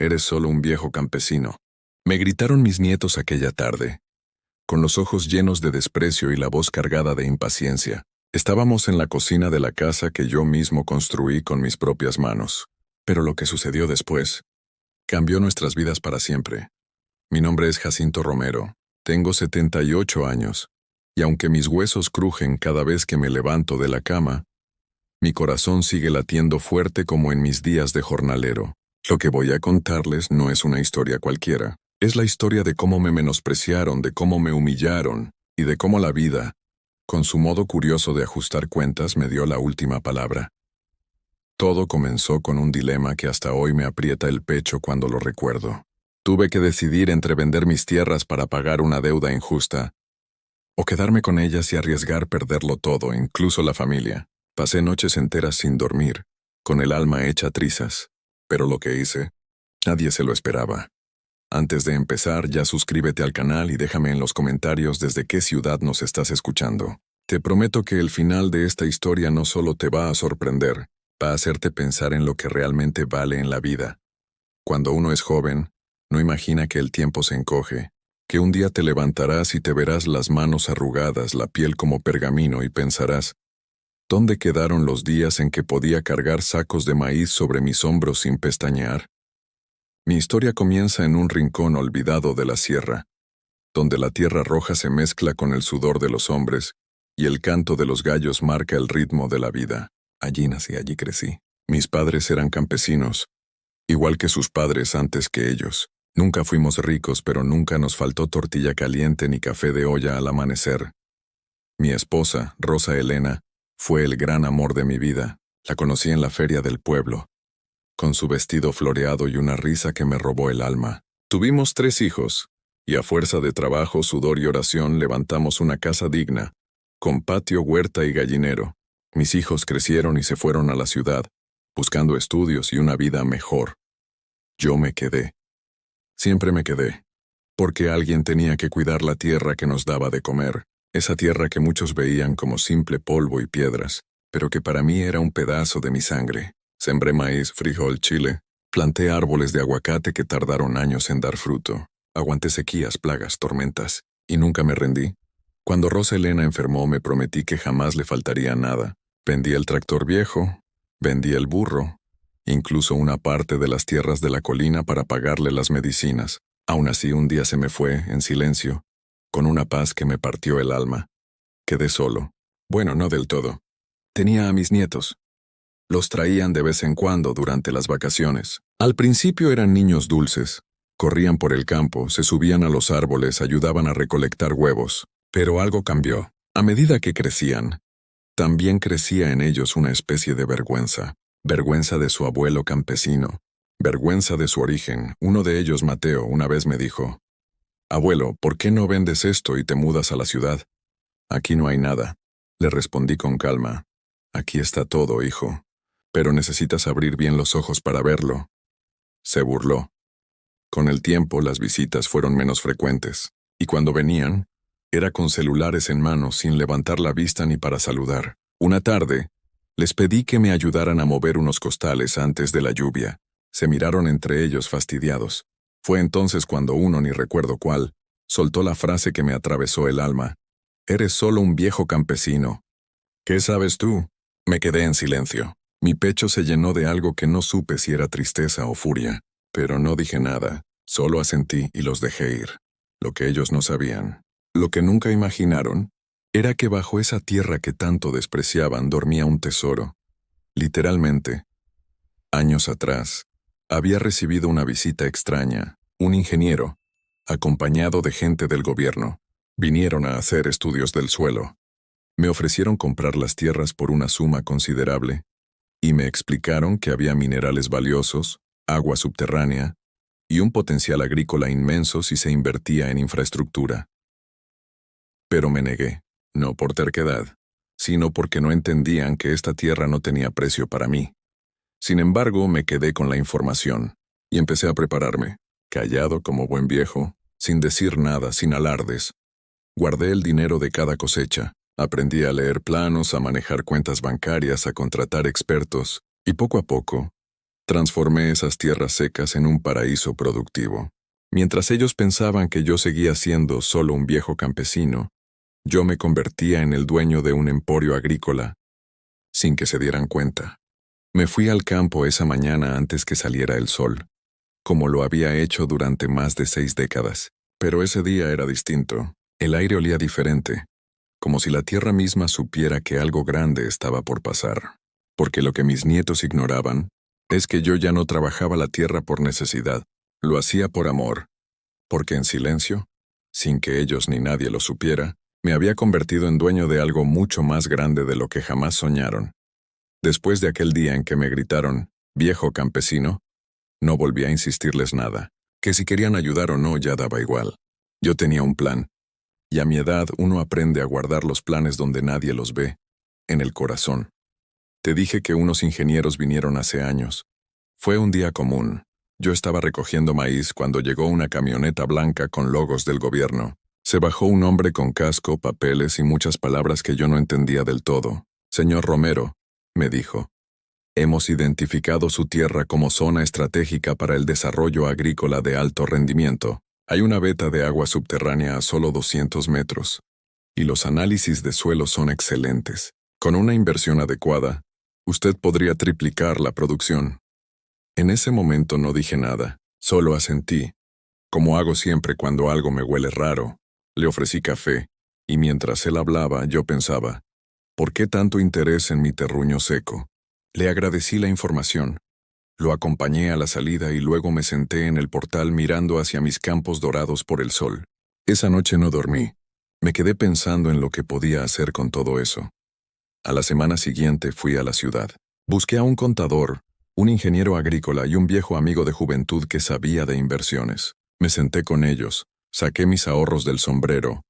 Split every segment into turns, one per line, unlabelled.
eres solo un viejo campesino. Me gritaron mis nietos aquella tarde, con los ojos llenos de desprecio y la voz cargada de impaciencia. Estábamos en la cocina de la casa que yo mismo construí con mis propias manos. Pero lo que sucedió después cambió nuestras vidas para siempre. Mi nombre es Jacinto Romero, tengo 78 años, y aunque mis huesos crujen cada vez que me levanto de la cama, mi corazón sigue latiendo fuerte como en mis días de jornalero. Lo que voy a contarles no es una historia cualquiera. Es la historia de cómo me menospreciaron, de cómo me humillaron, y de cómo la vida, con su modo curioso de ajustar cuentas, me dio la última palabra. Todo comenzó con un dilema que hasta hoy me aprieta el pecho cuando lo recuerdo. Tuve que decidir entre vender mis tierras para pagar una deuda injusta, o quedarme con ellas y arriesgar perderlo todo, incluso la familia. Pasé noches enteras sin dormir, con el alma hecha trizas, pero lo que hice, nadie se lo esperaba. Antes de empezar, ya suscríbete al canal y déjame en los comentarios desde qué ciudad nos estás escuchando. Te prometo que el final de esta historia no solo te va a sorprender, va a hacerte pensar en lo que realmente vale en la vida. Cuando uno es joven, no imagina que el tiempo se encoge, que un día te levantarás y te verás las manos arrugadas, la piel como pergamino y pensarás, ¿dónde quedaron los días en que podía cargar sacos de maíz sobre mis hombros sin pestañear? Mi historia comienza en un rincón olvidado de la sierra, donde la tierra roja se mezcla con el sudor de los hombres y el canto de los gallos marca el ritmo de la vida. Allí nací, allí crecí. Mis padres eran campesinos, igual que sus padres antes que ellos. Nunca fuimos ricos, pero nunca nos faltó tortilla caliente ni café de olla al amanecer. Mi esposa, Rosa Elena, fue el gran amor de mi vida. La conocí en la feria del pueblo, con su vestido floreado y una risa que me robó el alma. Tuvimos 3 hijos, y a fuerza de trabajo, sudor y oración levantamos una casa digna, con patio, huerta y gallinero. Mis hijos crecieron y se fueron a la ciudad, buscando estudios y una vida mejor. Yo me quedé. Siempre me quedé, porque alguien tenía que cuidar la tierra que nos daba de comer, esa tierra que muchos veían como simple polvo y piedras, pero que para mí era un pedazo de mi sangre. Sembré maíz, frijol, chile. Planté árboles de aguacate que tardaron años en dar fruto. Aguanté sequías, plagas, tormentas, y nunca me rendí. Cuando Rosa Elena enfermó, me prometí que jamás le faltaría nada. Vendí el tractor viejo, vendí el burro, incluso una parte de las tierras de la colina para pagarle las medicinas. Aún así, un día se me fue, en silencio, con una paz que me partió el alma. Quedé solo. Bueno, no del todo. Tenía a mis nietos. Los traían de vez en cuando durante las vacaciones. Al principio eran niños dulces. Corrían por el campo, se subían a los árboles, ayudaban a recolectar huevos. Pero algo cambió. A medida que crecían, también crecía en ellos una especie de vergüenza. Vergüenza de su abuelo campesino. Vergüenza de su origen. Uno de ellos, Mateo, una vez me dijo, «Abuelo, ¿por qué no vendes esto y te mudas a la ciudad?» «Aquí no hay nada». Le respondí con calma, «Aquí está todo, hijo. Pero necesitas abrir bien los ojos para verlo». Se burló. Con el tiempo, las visitas fueron menos frecuentes, y cuando venían, era con celulares en mano, sin levantar la vista ni para saludar. Una tarde, les pedí que me ayudaran a mover unos costales antes de la lluvia. Se miraron entre ellos fastidiados. Fue entonces cuando uno, ni recuerdo cuál, soltó la frase que me atravesó el alma. «Eres solo un viejo campesino». «¿Qué sabes tú?» Me quedé en silencio. Mi pecho se llenó de algo que no supe si era tristeza o furia, pero no dije nada, solo asentí y los dejé ir. Lo que ellos no sabían, lo que nunca imaginaron, era que bajo esa tierra que tanto despreciaban dormía un tesoro. Literalmente, años atrás, había recibido una visita extraña, un ingeniero, acompañado de gente del gobierno. Vinieron a hacer estudios del suelo. Me ofrecieron comprar las tierras por una suma considerable, y me explicaron que había minerales valiosos, agua subterránea y un potencial agrícola inmenso si se invertía en infraestructura. Pero me negué, no por terquedad, sino porque no entendían que esta tierra no tenía precio para mí. Sin embargo, me quedé con la información y empecé a prepararme, callado como buen viejo, sin decir nada, sin alardes. Guardé el dinero de cada cosecha. Aprendí a leer planos, a manejar cuentas bancarias, a contratar expertos, y poco a poco, Transformé esas tierras secas en un paraíso productivo. Mientras ellos pensaban que yo seguía siendo solo un viejo campesino, yo me convertía en el dueño de un emporio agrícola, sin que se dieran cuenta. Me fui al campo esa mañana antes que saliera el sol, como lo había hecho durante más de 6 décadas. Pero ese día era distinto. El aire olía diferente, como si la tierra misma supiera que algo grande estaba por pasar. Porque lo que mis nietos ignoraban es que yo ya no trabajaba la tierra por necesidad, lo hacía por amor, porque en silencio, sin que ellos ni nadie lo supiera, me había convertido en dueño de algo mucho más grande de lo que jamás soñaron. Después de aquel día en que me gritaron, viejo campesino, no volví a insistirles nada, que si querían ayudar o no ya daba igual. Yo tenía un plan, y a mi edad uno aprende a guardar los planes donde nadie los ve, en el corazón. Te dije que unos ingenieros vinieron hace años. Fue un día común. Yo estaba recogiendo maíz cuando llegó una camioneta blanca con logos del gobierno. Se bajó un hombre con casco, papeles y muchas palabras que yo no entendía del todo. Señor Romero, me dijo, hemos identificado su tierra como zona estratégica para el desarrollo agrícola de alto rendimiento. Hay una veta de agua subterránea a solo 200 metros. Y los análisis de suelo son excelentes. Con una inversión adecuada, usted podría triplicar la producción. En ese momento no dije nada, solo asentí. Como hago siempre cuando algo me huele raro, le ofrecí café, y mientras él hablaba yo pensaba, ¿por qué tanto interés en mi terruño seco? Le agradecí la información. Lo acompañé a la salida y luego me senté en el portal mirando hacia mis campos dorados por el sol. Esa noche no dormí. Me quedé pensando en lo que podía hacer con todo eso. A la semana siguiente fui a la ciudad. Busqué a un contador, un ingeniero agrícola y un viejo amigo de juventud que sabía de inversiones. Me senté con ellos, saqué mis ahorros del sombrero,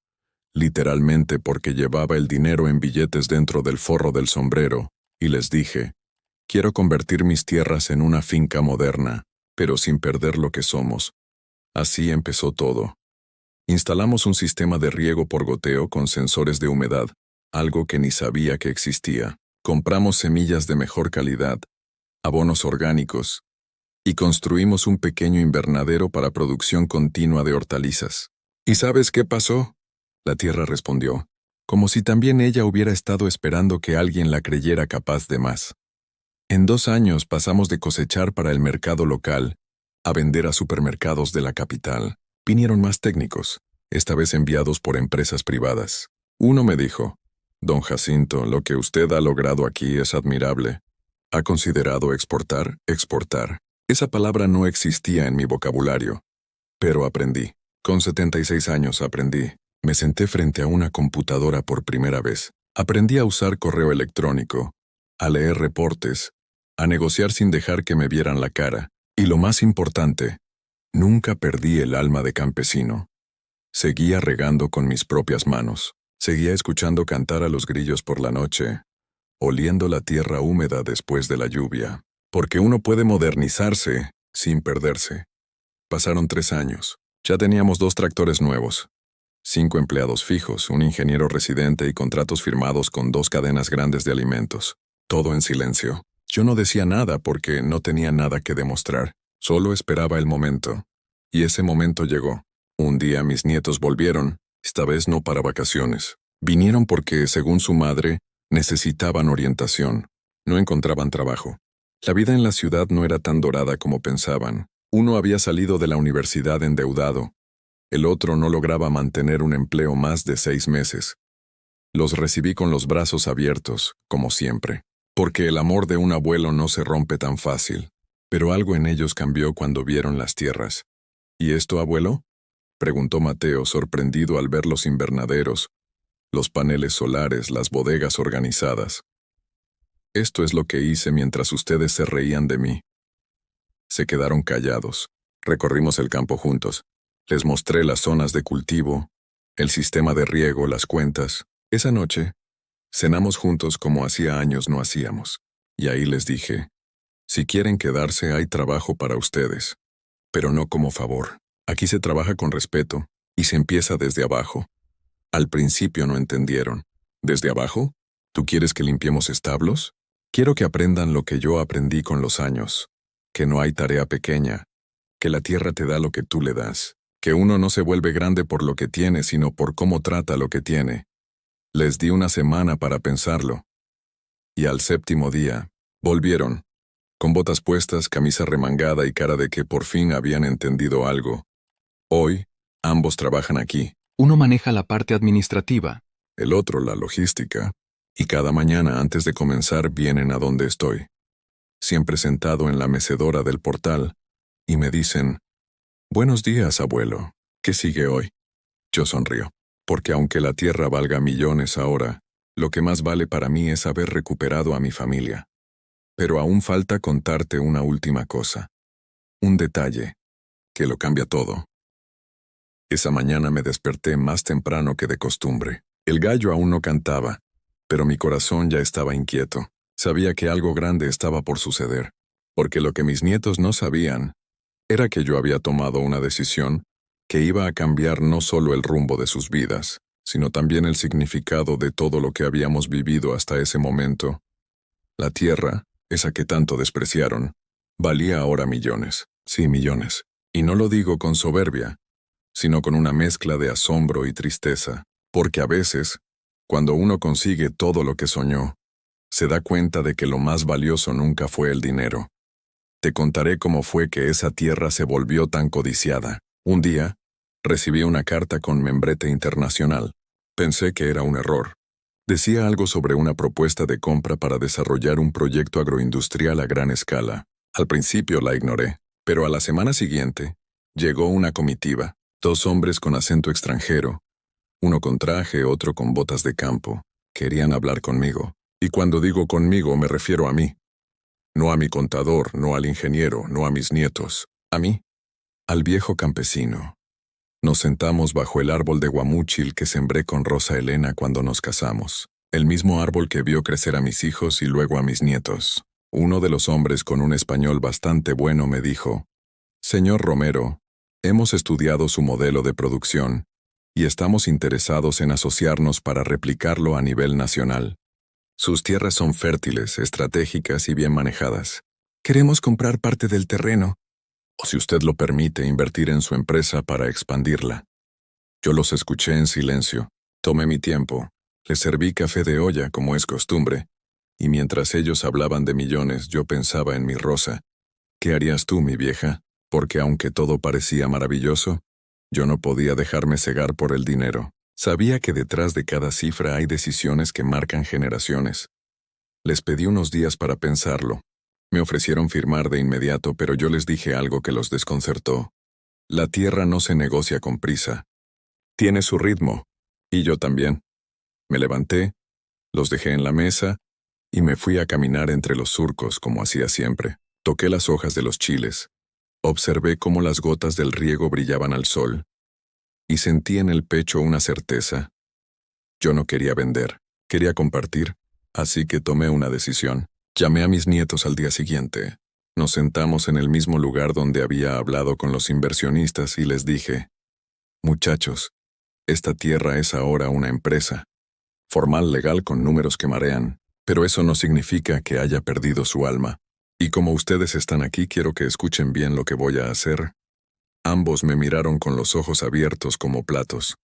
literalmente porque llevaba el dinero en billetes dentro del forro del sombrero, y les dije, quiero convertir mis tierras en una finca moderna, pero sin perder lo que somos. Así empezó todo. Instalamos un sistema de riego por goteo con sensores de humedad, algo que ni sabía que existía. Compramos semillas de mejor calidad, abonos orgánicos, y construimos un pequeño invernadero para producción continua de hortalizas. ¿Y sabes qué pasó? La tierra respondió, como si también ella hubiera estado esperando que alguien la creyera capaz de más. En 2 años pasamos de cosechar para el mercado local a vender a supermercados de la capital. Vinieron más técnicos, esta vez enviados por empresas privadas. Uno me dijo, Don Jacinto, lo que usted ha logrado aquí es admirable. ¿Ha considerado exportar? Exportar. Esa palabra no existía en mi vocabulario. Pero aprendí. Con 76 años aprendí. Me senté frente a una computadora por primera vez. Aprendí a usar correo electrónico, a leer reportes, a negociar sin dejar que me vieran la cara. Y lo más importante, nunca perdí el alma de campesino. Seguía regando con mis propias manos. Seguía escuchando cantar a los grillos por la noche, oliendo la tierra húmeda después de la lluvia. Porque uno puede modernizarse sin perderse. Pasaron 3 años. Ya teníamos 2 tractores nuevos, 5 empleados fijos, un ingeniero residente y contratos firmados con 2 cadenas grandes de alimentos. Todo en silencio. Yo no decía nada porque no tenía nada que demostrar. Solo esperaba el momento. Y ese momento llegó. Un día mis nietos volvieron, esta vez no para vacaciones. Vinieron porque, según su madre, necesitaban orientación. No encontraban trabajo. La vida en la ciudad no era tan dorada como pensaban. Uno había salido de la universidad endeudado. El otro no lograba mantener un empleo más de 6 meses. Los recibí con los brazos abiertos, como siempre. Porque el amor de un abuelo no se rompe tan fácil. Pero algo en ellos cambió cuando vieron las tierras. ¿Y esto, abuelo?, preguntó Mateo, sorprendido al ver los invernaderos, los paneles solares, las bodegas organizadas. Esto es lo que hice mientras ustedes se reían de mí. Se quedaron callados. Recorrimos el campo juntos. Les mostré las zonas de cultivo, el sistema de riego, las cuentas. Esa noche, cenamos juntos como hacía años no hacíamos. Y ahí les dije, si quieren quedarse hay trabajo para ustedes. Pero no como favor. Aquí se trabaja con respeto y se empieza desde abajo. Al principio no entendieron. ¿Desde abajo? ¿Tú quieres que limpiemos establos? Quiero que aprendan lo que yo aprendí con los años. que no hay tarea pequeña, que la tierra te da lo que tú le das, que uno no se vuelve grande por lo que tiene, sino por cómo trata lo que tiene. Les di una semana para pensarlo. Y al séptimo día, volvieron, con botas puestas, camisa remangada y cara de que por fin habían entendido algo. Hoy, ambos trabajan aquí.
Uno maneja la parte administrativa.
El otro la logística. Y cada mañana antes de comenzar vienen a donde estoy, siempre sentado en la mecedora del portal, y me dicen, «Buenos días, abuelo. ¿Qué sigue hoy?» Yo sonrío, porque aunque la tierra valga millones ahora, lo que más vale para mí es haber recuperado a mi familia. Pero aún falta contarte una última cosa. Un detalle, que lo cambia todo. Esa mañana me desperté más temprano que de costumbre. El gallo aún no cantaba, pero mi corazón ya estaba inquieto. Sabía que algo grande estaba por suceder, porque lo que mis nietos no sabían era que yo había tomado una decisión que iba a cambiar no solo el rumbo de sus vidas, sino también el significado de todo lo que habíamos vivido hasta ese momento. La tierra, esa que tanto despreciaron, valía ahora millones, sí, millones. Y no lo digo con soberbia, sino con una mezcla de asombro y tristeza, porque a veces, cuando uno consigue todo lo que soñó, se da cuenta de que lo más valioso nunca fue el dinero. Te contaré cómo fue que esa tierra se volvió tan codiciada. Un día, recibí una carta con membrete internacional. Pensé que era un error. Decía algo sobre una propuesta de compra para desarrollar un proyecto agroindustrial a gran escala. Al principio la ignoré, pero a la semana siguiente, llegó una comitiva. 2 hombres con acento extranjero, uno con traje, otro con botas de campo. Querían hablar conmigo. Y cuando digo conmigo me refiero a mí. No a mi contador, no al ingeniero, no a mis nietos. A mí. Al viejo campesino. Nos sentamos bajo el árbol de guamúchil que sembré con Rosa Elena cuando nos casamos. El mismo árbol que vio crecer a mis hijos y luego a mis nietos. Uno de los hombres con un español bastante bueno me dijo, «Señor Romero, hemos estudiado su modelo de producción y estamos interesados en asociarnos para replicarlo a nivel nacional. Sus tierras son fértiles, estratégicas y bien manejadas. Queremos comprar parte del terreno, o si usted lo permite, invertir en su empresa para expandirla». Yo los escuché en silencio, tomé mi tiempo, les serví café de olla como es costumbre, y mientras ellos hablaban de millones yo pensaba en mi Rosa. ¿Qué harías tú, mi vieja? Porque aunque todo parecía maravilloso, yo no podía dejarme cegar por el dinero. Sabía que detrás de cada cifra hay decisiones que marcan generaciones. Les pedí unos días para pensarlo. Me ofrecieron firmar de inmediato, pero yo les dije algo que los desconcertó. La tierra no se negocia con prisa. Tiene su ritmo. Y yo también. Me levanté, los dejé en la mesa, y me fui a caminar entre los surcos como hacía siempre. Toqué las hojas de los chiles. Observé cómo las gotas del riego brillaban al sol. Y sentí en el pecho una certeza. Yo no quería vender, quería compartir, así que tomé una decisión. Llamé a mis nietos al día siguiente. Nos sentamos en el mismo lugar donde había hablado con los inversionistas y les dije, «Muchachos, esta tierra es ahora una empresa, formal legal con números que marean, pero eso no significa que haya perdido su alma. Y como ustedes están aquí, quiero que escuchen bien lo que voy a hacer». Ambos me miraron con los ojos abiertos como platos.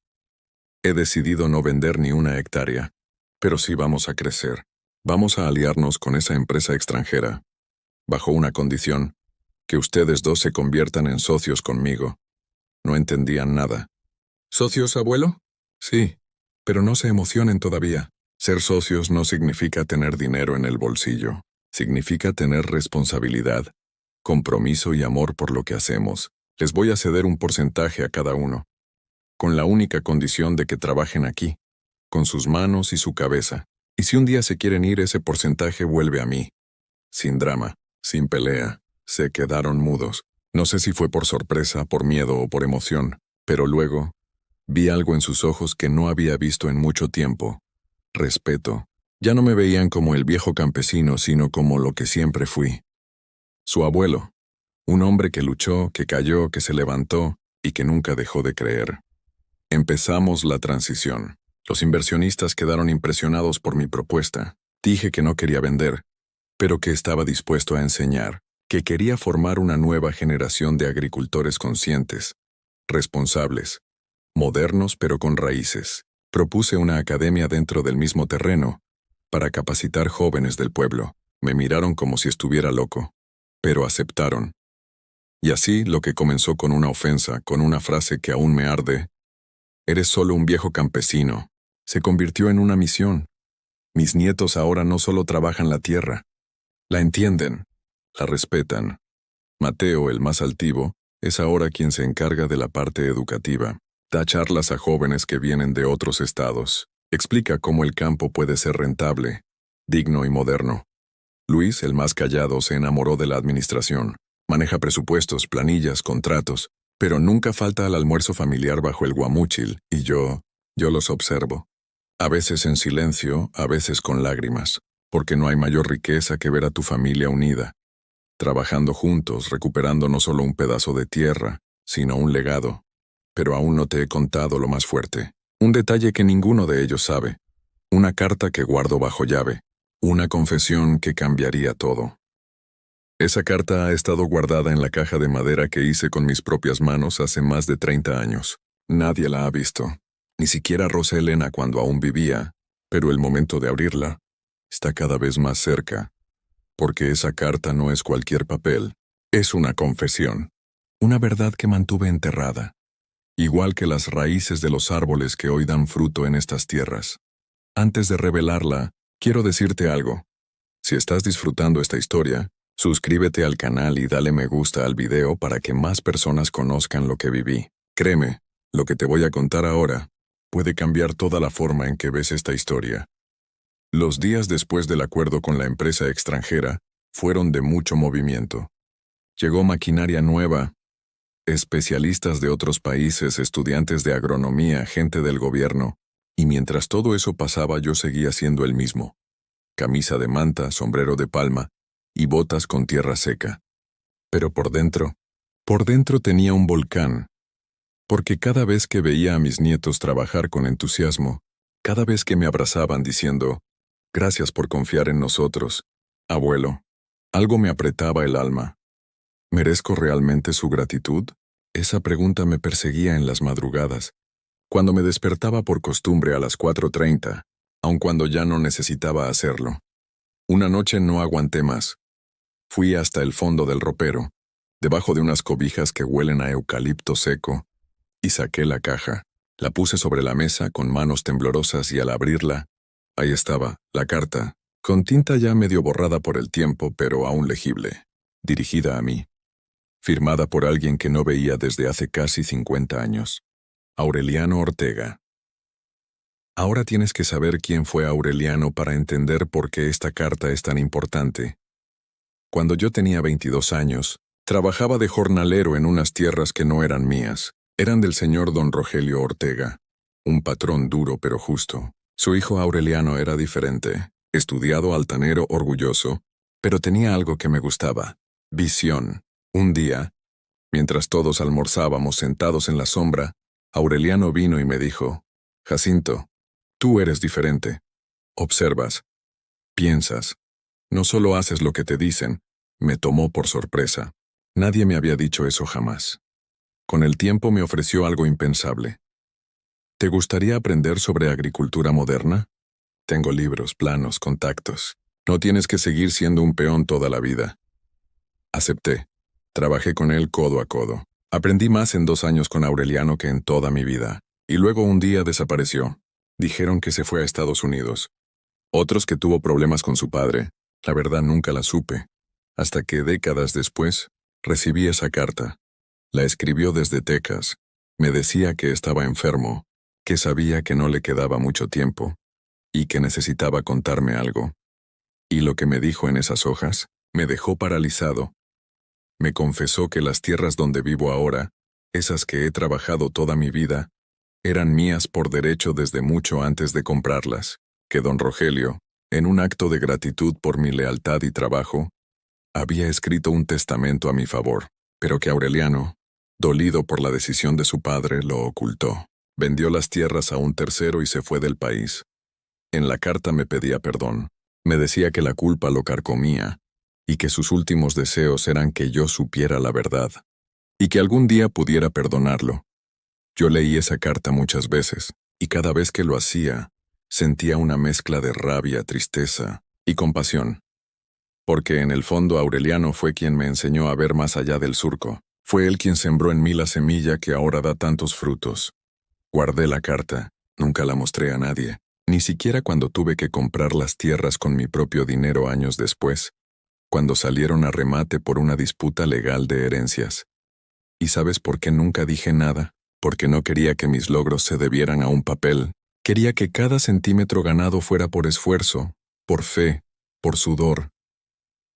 He decidido no vender ni una hectárea, pero sí vamos a crecer. Vamos a aliarnos con esa empresa extranjera, bajo una condición, que ustedes 2 se conviertan en socios conmigo. No entendían nada. ¿Socios, abuelo? Sí, pero no se emocionen todavía. Ser socios no significa tener dinero en el bolsillo. Significa tener responsabilidad, compromiso y amor por lo que hacemos. Les voy a ceder un porcentaje a cada uno, con la única condición de que trabajen aquí, con sus manos y su cabeza. Y si un día se quieren ir, ese porcentaje vuelve a mí. Sin drama, sin pelea, se quedaron mudos. No sé si fue por sorpresa, por miedo o por emoción, pero luego vi algo en sus ojos que no había visto en mucho tiempo. Respeto. Ya no me veían como el viejo campesino, sino como lo que siempre fui. Su abuelo. Un hombre que luchó, que cayó, que se levantó y que nunca dejó de creer. Empezamos la transición. Los inversionistas quedaron impresionados por mi propuesta. Dije que no quería vender, pero que estaba dispuesto a enseñar. que quería formar una nueva generación de agricultores conscientes, responsables, modernos pero con raíces. Propuse una academia dentro del mismo terreno, para capacitar jóvenes del pueblo. Me miraron como si estuviera loco, pero aceptaron. Y así, lo que comenzó con una ofensa, con una frase que aún me arde, «Eres solo un viejo campesino», se convirtió en una misión. Mis nietos ahora no solo trabajan la tierra, la entienden, la respetan. Mateo, el más altivo, es ahora quien se encarga de la parte educativa. Da charlas a jóvenes que vienen de otros estados. Explica cómo el campo puede ser rentable, digno y moderno. Luis, el más callado, se enamoró de la administración. Maneja presupuestos, planillas, contratos, pero nunca falta al almuerzo familiar bajo el guamúchil, y yo los observo. A veces en silencio, a veces con lágrimas, porque no hay mayor riqueza que ver a tu familia unida, trabajando juntos, recuperando no solo un pedazo de tierra, sino un legado. Pero aún no te he contado lo más fuerte. Un detalle que ninguno de ellos sabe. Una carta que guardo bajo llave. Una confesión que cambiaría todo. Esa carta ha estado guardada en la caja de madera que hice con mis propias manos hace más de 30 años. Nadie la ha visto. Ni siquiera Rosa Elena cuando aún vivía. Pero el momento de abrirla está cada vez más cerca. Porque esa carta no es cualquier papel. Es una confesión. Una verdad que mantuve enterrada. Igual que las raíces de los árboles que hoy dan fruto en estas tierras. Antes de revelarla, quiero decirte algo. Si estás disfrutando esta historia, suscríbete al canal y dale me gusta al video para que más personas conozcan lo que viví. Créeme, lo que te voy a contar ahora puede cambiar toda la forma en que ves esta historia. Los días después del acuerdo con la empresa extranjera fueron de mucho movimiento. Llegó maquinaria nueva, especialistas de otros países, estudiantes de agronomía, gente del gobierno, y mientras todo eso pasaba yo seguía siendo el mismo. Camisa de manta, sombrero de palma y botas con tierra seca. Pero por dentro tenía un volcán, porque cada vez que veía a mis nietos trabajar con entusiasmo, cada vez que me abrazaban diciendo, «Gracias por confiar en nosotros, abuelo», algo me apretaba el alma. ¿Merezco realmente su gratitud? Esa pregunta me perseguía en las madrugadas, cuando me despertaba por costumbre a las 4:30, aun cuando ya no necesitaba hacerlo. Una noche no aguanté más. Fui hasta el fondo del ropero, debajo de unas cobijas que huelen a eucalipto seco, y saqué la caja. La puse sobre la mesa con manos temblorosas y al abrirla, ahí estaba, la carta, con tinta ya medio borrada por el tiempo, pero aún legible, dirigida a mí. Firmada por alguien que no veía desde hace casi 50 años. Aureliano Ortega. Ahora tienes que saber quién fue Aureliano para entender por qué esta carta es tan importante. Cuando yo tenía 22 años, trabajaba de jornalero en unas tierras que no eran mías. Eran del señor don Rogelio Ortega, un patrón duro pero justo. Su hijo Aureliano era diferente, estudiado, altanero, orgulloso, pero tenía algo que me gustaba: visión. Un día, mientras todos almorzábamos sentados en la sombra, Aureliano vino y me dijo, «Jacinto, tú eres diferente. Observas, piensas, no solo haces lo que te dicen». Me tomó por sorpresa. Nadie me había dicho eso jamás. Con el tiempo me ofreció algo impensable. ¿Te gustaría aprender sobre agricultura moderna? Tengo libros, planos, contactos. No tienes que seguir siendo un peón toda la vida. Acepté. Trabajé con él codo a codo. Aprendí más en 2 años con Aureliano que en toda mi vida. Y luego un día desapareció. Dijeron que se fue a Estados Unidos. Otros que tuvo problemas con su padre. La verdad nunca la supe. Hasta que décadas después, recibí esa carta. La escribió desde Texas. Me decía que estaba enfermo, que sabía que no le quedaba mucho tiempo, y que necesitaba contarme algo. Y lo que me dijo en esas hojas, me dejó paralizado. Me confesó que las tierras donde vivo ahora, esas que he trabajado toda mi vida, eran mías por derecho desde mucho antes de comprarlas, que don Rogelio, en un acto de gratitud por mi lealtad y trabajo, había escrito un testamento a mi favor, pero que Aureliano, dolido por la decisión de su padre, lo ocultó. Vendió las tierras a un tercero y se fue del país. En la carta me pedía perdón. Me decía que la culpa lo carcomía, y que sus últimos deseos eran que yo supiera la verdad, y que algún día pudiera perdonarlo. Yo leí esa carta muchas veces, y cada vez que lo hacía, sentía una mezcla de rabia, tristeza y compasión. Porque en el fondo Aureliano fue quien me enseñó a ver más allá del surco. Fue él quien sembró en mí la semilla que ahora da tantos frutos. Guardé la carta, nunca la mostré a nadie, ni siquiera cuando tuve que comprar las tierras con mi propio dinero años después, cuando salieron a remate por una disputa legal de herencias. ¿Y sabes por qué nunca dije nada? Porque no quería que mis logros se debieran a un papel. Quería que cada centímetro ganado fuera por esfuerzo, por fe, por sudor.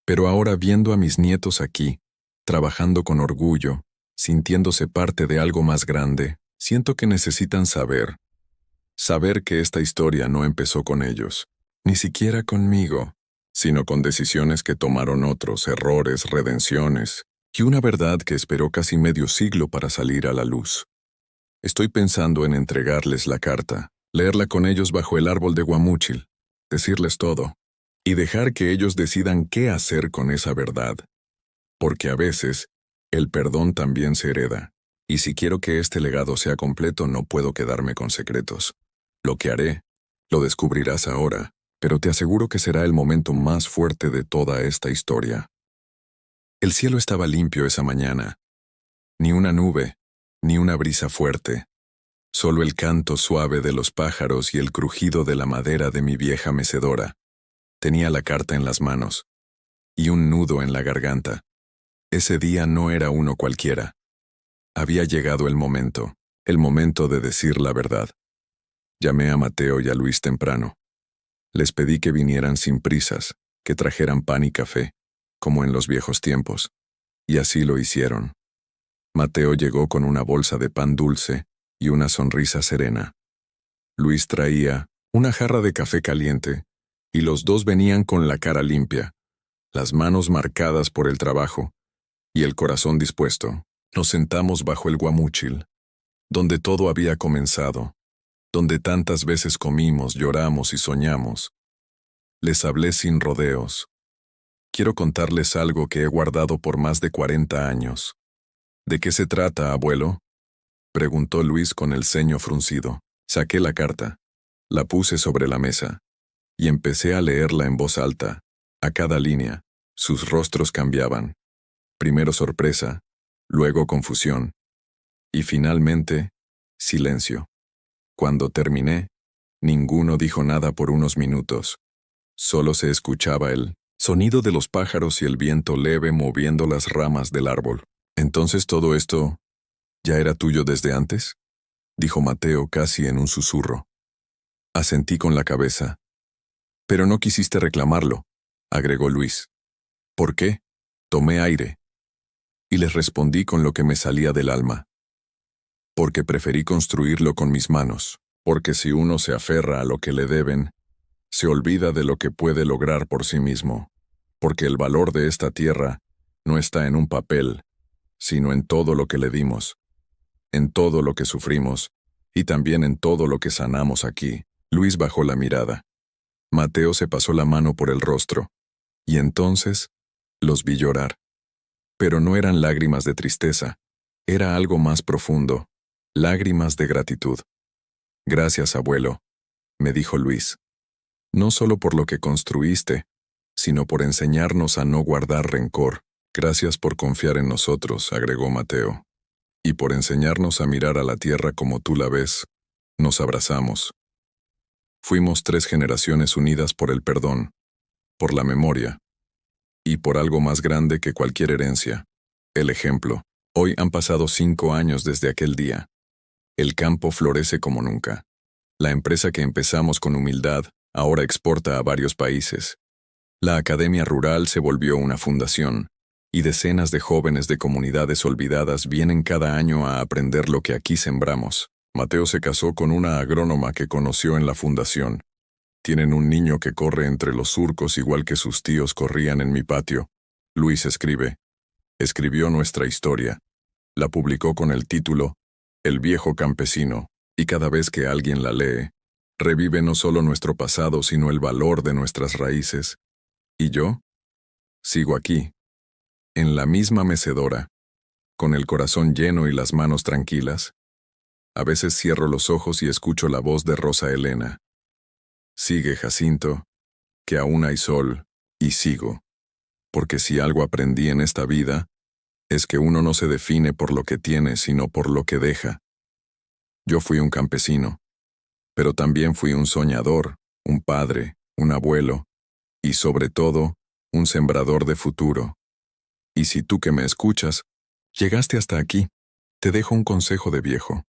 Pero ahora viendo a mis nietos aquí, trabajando con orgullo, sintiéndose parte de algo más grande, siento que necesitan saber que esta historia no empezó con ellos, ni siquiera conmigo, sino con decisiones que tomaron otros, errores, redenciones, y una verdad que esperó casi medio siglo para salir a la luz. Estoy pensando en entregarles la carta, leerla con ellos bajo el árbol de Guamúchil, decirles todo, y dejar que ellos decidan qué hacer con esa verdad. Porque a veces, el perdón también se hereda, y si quiero que este legado sea completo no puedo quedarme con secretos. Lo que haré, lo descubrirás ahora, pero te aseguro que será el momento más fuerte de toda esta historia. El cielo estaba limpio esa mañana. Ni una nube, ni una brisa fuerte. Solo el canto suave de los pájaros y el crujido de la madera de mi vieja mecedora. Tenía la carta en las manos, y un nudo en la garganta. Ese día no era uno cualquiera. Había llegado el momento de decir la verdad. Llamé a Mateo y a Luis temprano. Les pedí que vinieran sin prisas, que trajeran pan y café, como en los viejos tiempos, y así lo hicieron. Mateo llegó con una bolsa de pan dulce y una sonrisa serena. Luis traía una jarra de café caliente, y los dos venían con la cara limpia, las manos marcadas por el trabajo, y el corazón dispuesto. Nos sentamos bajo el guamúchil, donde todo había comenzado, donde tantas veces comimos, lloramos y soñamos. Les hablé sin rodeos. Quiero contarles algo que he guardado por más de 40 años. ¿De qué se trata, abuelo?, preguntó Luis con el ceño fruncido. Saqué la carta, la puse sobre la mesa, y empecé a leerla en voz alta. A cada línea, sus rostros cambiaban. Primero sorpresa, luego confusión, y finalmente, silencio. Cuando terminé, ninguno dijo nada por unos minutos. Solo se escuchaba el sonido de los pájaros y el viento leve moviendo las ramas del árbol. ¿Entonces todo esto ya era tuyo desde antes?, dijo Mateo casi en un susurro. Asentí con la cabeza. Pero no quisiste reclamarlo, agregó Luis. ¿Por qué? Tomé aire. Y les respondí con lo que me salía del alma. Porque preferí construirlo con mis manos, porque si uno se aferra a lo que le deben, se olvida de lo que puede lograr por sí mismo, porque el valor de esta tierra no está en un papel, sino en todo lo que le dimos, en todo lo que sufrimos, y también en todo lo que sanamos aquí. Luis bajó la mirada. Mateo se pasó la mano por el rostro, y entonces los vi llorar. Pero no eran lágrimas de tristeza, era algo más profundo, lágrimas de gratitud. Gracias, abuelo, me dijo Luis. No solo por lo que construiste, sino por enseñarnos a no guardar rencor. Gracias por confiar en nosotros, agregó Mateo. Y por enseñarnos a mirar a la tierra como tú la ves. Nos abrazamos. Fuimos 3 generaciones unidas por el perdón, por la memoria, y por algo más grande que cualquier herencia, el ejemplo. Hoy han pasado 5 años desde aquel día. El campo florece como nunca. La empresa que empezamos con humildad ahora exporta a varios países. La Academia Rural se volvió una fundación, y decenas de jóvenes de comunidades olvidadas vienen cada año a aprender lo que aquí sembramos. Mateo se casó con una agrónoma que conoció en la fundación. Tienen un niño que corre entre los surcos igual que sus tíos corrían en mi patio. Luis escribió nuestra historia. La publicó con el título El viejo campesino, y cada vez que alguien la lee, revive no solo nuestro pasado sino el valor de nuestras raíces. ¿Y yo? Sigo aquí, en la misma mecedora, con el corazón lleno y las manos tranquilas. A veces cierro los ojos y escucho la voz de Rosa Elena. Sigue, Jacinto, que aún hay sol, y sigo. Porque si algo aprendí en esta vida, es que uno no se define por lo que tiene, sino por lo que deja. Yo fui un campesino, pero también fui un soñador, un padre, un abuelo, y sobre todo, un sembrador de futuro. Y si tú que me escuchas, llegaste hasta aquí, te dejo un consejo de viejo.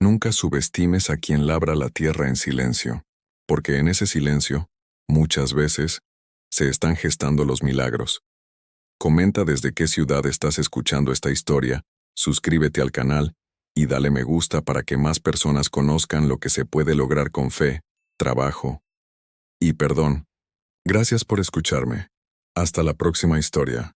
Nunca subestimes a quien labra la tierra en silencio, porque en ese silencio, muchas veces, se están gestando los milagros. Comenta desde qué ciudad estás escuchando esta historia, suscríbete al canal y dale me gusta para que más personas conozcan lo que se puede lograr con fe, trabajo y perdón. Gracias por escucharme. Hasta la próxima historia.